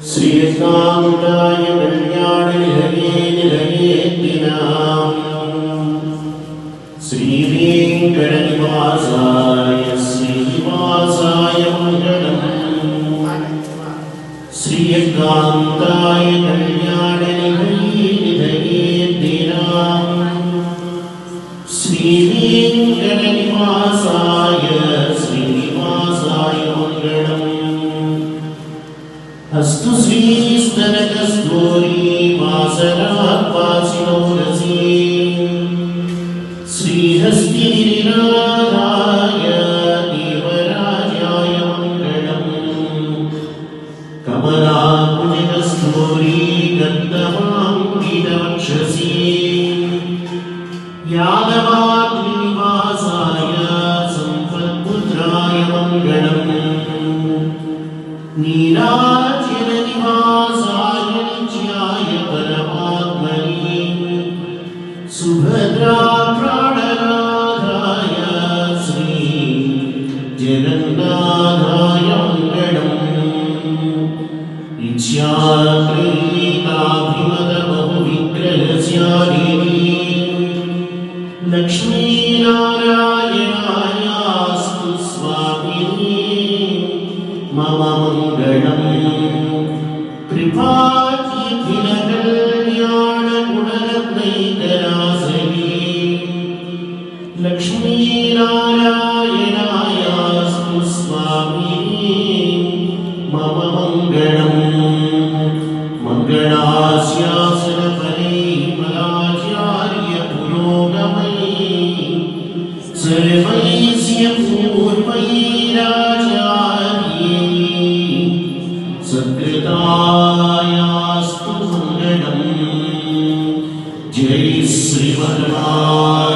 श्रीकान्ताय कल्याणनिधयेतिनाम् श्रीवेङ्कटनिवासाय श्रीनिवासाय मङ्गलम्। श्रीकान्ताय कल्याणनिधयेतिनाम् श्रीवेङ्कटनिवासाय श्रीनिवासाय मङ्गलम्। अस्तु श्रीस्तनकस्तूरी वासरात्पासिनो रसी श्रीहस्तिनिराधाय देवराजाय मङ्गलम्। कमलाकुजकस्तूरी गन्धमाङ्कितवक्षसी यादवाग्निवासाय सम्पत्पुत्राय मङ्गलम्। नीलाचलनिवासाय नित्याय परमात्मने सुभद्रा प्राणनाथाय श्री जगन्नाथाय मङ्गलम्। इच्छाप्रीताभिमतबहुविग्रहस्यादिनी लक्ष्मीनारायणायास्तु स्वामिनी मम मङ्गलम्। कृपातिथिनकल्याणगुणरत्नैकरासने लक्ष्मीनारायणायास्तु स्वामिनी मम मङ्गलम्। मङ्गलास्यासनपरिमलाचार्य पुरोगमैः सर्वैस्य पूर्वैराचार्यैः सत्कृतायास्तु मङ्गलम्। जय श्रीमन्नारायण।